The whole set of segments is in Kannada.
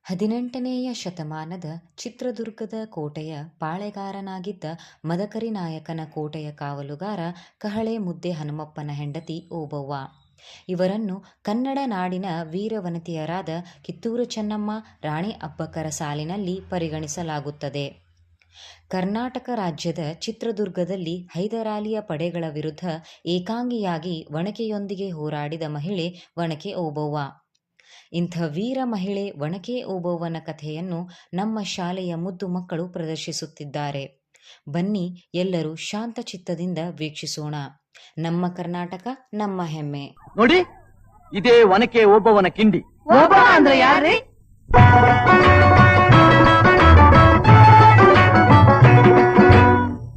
18ನೇಯ ಶತಮಾನದ ಚಿತ್ರದುರ್ಗದ ಕೋಟೆಯ ಪಾಳೆಗಾರನಾಗಿದ್ದ ಮದಕರಿ ನಾಯಕನ ಕೋಟೆಯ ಕಾವಲುಗಾರ ಕಹಳೆ ಮುದ್ದೆ ಹನುಮಪ್ಪನ ಹೆಂಡತಿ ಓಬವ್ವ. ಇವರನ್ನು ಕನ್ನಡ ನಾಡಿನ ವೀರವನಿತೆಯರಾದ ಕಿತ್ತೂರು ಚೆನ್ನಮ್ಮ, ರಾಣಿ ಅಬ್ಬಕ್ಕರ ಸಾಲಿನಲ್ಲಿ ಪರಿಗಣಿಸಲಾಗುತ್ತದೆ. ಕರ್ನಾಟಕ ರಾಜ್ಯದ ಚಿತ್ರದುರ್ಗದಲ್ಲಿ ಹೈದರಾಲಿಯ ಪಡೆಗಳ ವಿರುದ್ಧ ಏಕಾಂಗಿಯಾಗಿ ಒನಕೆಯೊಂದಿಗೆ ಹೋರಾಡಿದ ಮಹಿಳೆ ಒನಕೆ ಓಬವ್ವ. ಇಂಥ ವೀರ ಮಹಿಳೆ ಒನಕೆ ಓಬವ್ವನ ಕಥೆಯನ್ನು ನಮ್ಮ ಶಾಲೆಯ ಮುದ್ದು ಮಕ್ಕಳು ಪ್ರದರ್ಶಿಸುತ್ತಿದ್ದಾರೆ. ಬನ್ನಿ ಎಲ್ಲರೂ ಶಾಂತ ಚಿತ್ತದಿಂದ ವೀಕ್ಷಿಸೋಣ. ನಮ್ಮ ಕರ್ನಾಟಕ ನಮ್ಮ ಹೆಮ್ಮೆ. ನೋಡಿ, ಇದೇ ಒನಕೆ ಓಬವ್ವನ ಕಿಂಡಿ. ಓಬವ್ವ ಅಂದ್ರೆ ಯಾರ್ರೀ?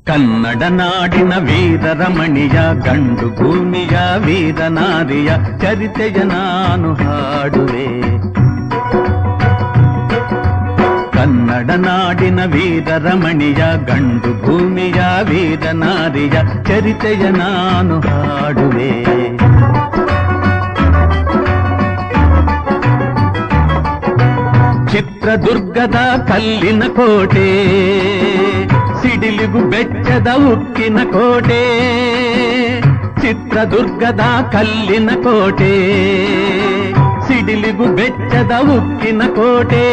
ಕನ್ನಡ ನಾಡಿನ ವೀರರಮಣಿಯ, ಗಂಡು ಭೂಮಿಯ ವೀರನಾರಿಯ ಚರಿತೆಯ ನಾನು ಹಾಡುವೆ. ಕನ್ನಡ ನಾಡಿನ ವೀರರಮಣಿಯ, ಗಂಡು ಭೂಮಿಯ ವೀರನಾರಿಯ ಚರಿತೆಯ ನಾನು ಹಾಡುವೆ. ಚಿತ್ರದುರ್ಗದ ಕಲ್ಲಿನ ಕೋಟೆ, ಸಿಡಿಲಿಗು ಬೆಚ್ಚದ ಉಕ್ಕಿನ ಕೋಟೆ. ಚಿತ್ರದುರ್ಗದ ಕಲ್ಲಿನ ಕೋಟೆ, ಸಿಡಿಲಿಗು ಬೆಚ್ಚದ ಉಕ್ಕಿನ ಕೋಟೆ.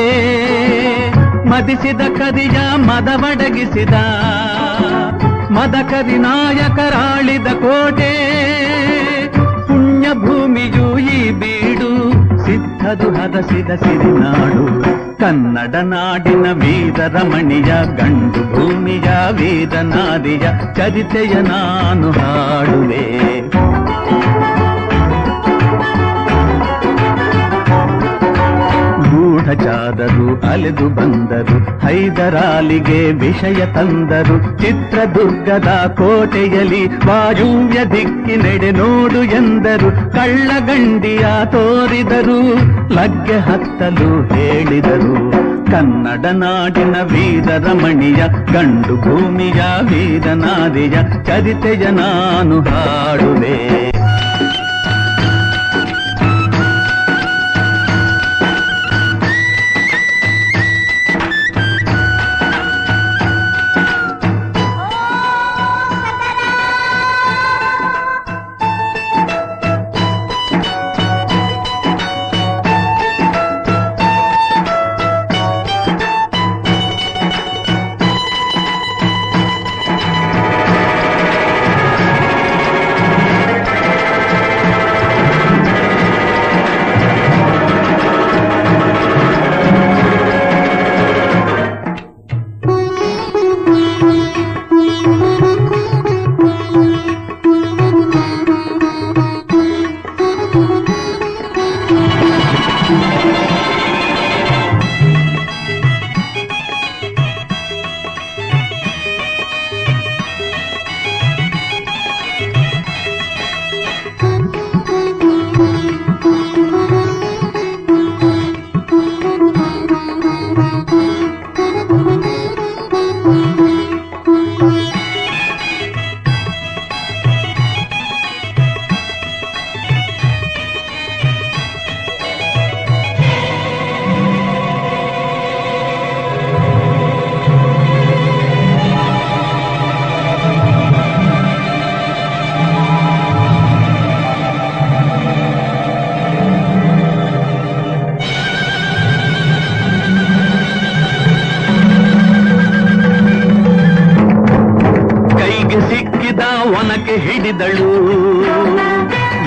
ಮದಿಸಿದ ಕರಿಯ ಮದವಡಗಿಸಿದ ಮದಕರಿ ನಾಯಕರಾಳಿದ ಕೋಟೆ. ಪುಣ್ಯ ಭೂಮಿಯು ಈ ಬೀಡು, ಸಿದ್ಧದು ಹದಸಿದ ಸಿರಿನಾಡು. ಕನ್ನಡ ನಾಡಿನ ವೀರರಮಣಿಯ, ಗಂಡು ಭೂಮಿಯ ವೀರನಾರಿಯ ಚರಿತೆಯ ನಾನು ಹಾಡುವೆ. ಗೂಢಚಾರರು ಅಲೆದು ಬಂದರು, ಹೈದರಾಲಿಗೆ ವಿಷಯ ತಂದರು. ಚಿತ್ರದುರ್ಗದ ಕೋಟೆಯಲ್ಲಿ ವಾಯುವ್ಯ ದಿಕ್ಕಿನೆಡೆ ನೋಡು ಎಂದರು. ಕಳ್ಳಗಂಡಿಯ ತೋರಿದರು, ಲಗ್ಗೆ ಹತ್ತಲು ಹೇಳಿದರು. ಕನ್ನಡ ನಾಡಿನ ವೀರರಮಣಿಯ, ಗಂಡು ಭೂಮಿಯ ವೀರನಾರಿಯ ಚರಿತೆಯ ನಾನು ಹಾಡುವೆ. ಒನಕೆ ಹಿಡಿದಳು,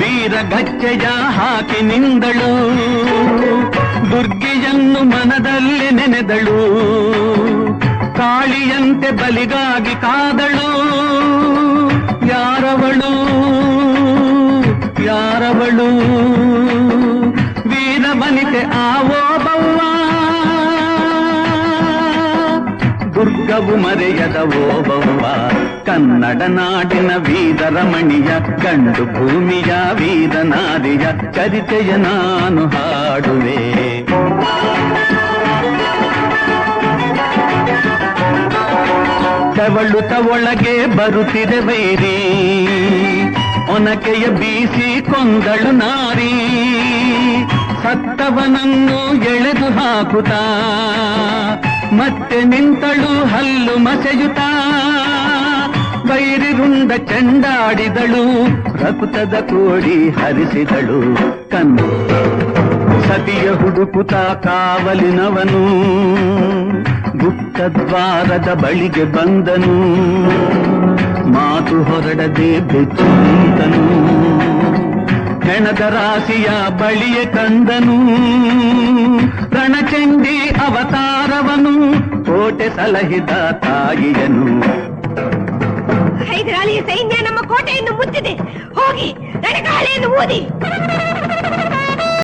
ವೀರಗಚ್ಚೆಯ ಹಾಕಿ ನಿಂದಳು. ದುರ್ಗೆಯನ್ನು ಮನದಲ್ಲಿ ನೆನೆದಳು, ಕಾಳಿಯಂತೆ ಬಲಿಗಾಗಿ ಕಾದಳು. ಯಾರವಳು ಯಾರವಳು? ವೀರವನಿತೆ ಆ ಓಬವ್ವ, ದುರ್ಗವು ಮರೆಯದ ಓಬವ್ವ. ಕನ್ನಡ ನಾಡಿನ ವೀರರಮಣಿಯ, ಗಂಡು ಭೂಮಿಯ ವೀರನಾರಿಯ ಚರಿತೆಯ ನಾನು ಹಾಡುವೆ. ತೆವಳುತ ಒಳಗೆ ಬರುತ್ತಿದೆ ವೈರಿ, ಒನಕೆಯ ಬೀಸಿ ಕೊಂದಳು ನಾರಿ. ಸತ್ತವನನ್ನು ಎಳೆದು ಹಾಕುತ್ತಾ ಮತ್ತೆ ನಿಂತಳು ಹಲ್ಲು ಮಸೆಯುತ್ತಾ ಬೈರಿರುಂಡ ಚೆಂಡಾಡಿದಳು ರಕುತದ ಕೋಡಿ ಹರಿಸಿದಳು ಕಣ್ಣು ಸತಿಯ ಹುಡುಕುತ್ತ ಕಾವಲಿನವನು ಗುಪ್ತದ್ವಾರದ ಬಳಿಗೆ ಬಂದನು ಮಾತು ಹೊರಡದೆ ಬೆಚ್ಚು ನಿಂತನು ಹೆಣದ ರಾಶಿಯ ಬಳಿಯ ಕಂದನು ರಣಚಂಡಿ ಅವತಾರವನು ಕೋಟೆ ಸಲಹಿದ ತಾಯಿಯನು ಹೈದರಾಲಿಯ ಸೈನ್ಯ ನಮ್ಮ ಕೋಟೆಯನ್ನು ಮುತ್ತಿದೆ ಹೋಗಿ ರಣಗಾಳೆಯನ್ನು ಊದಿ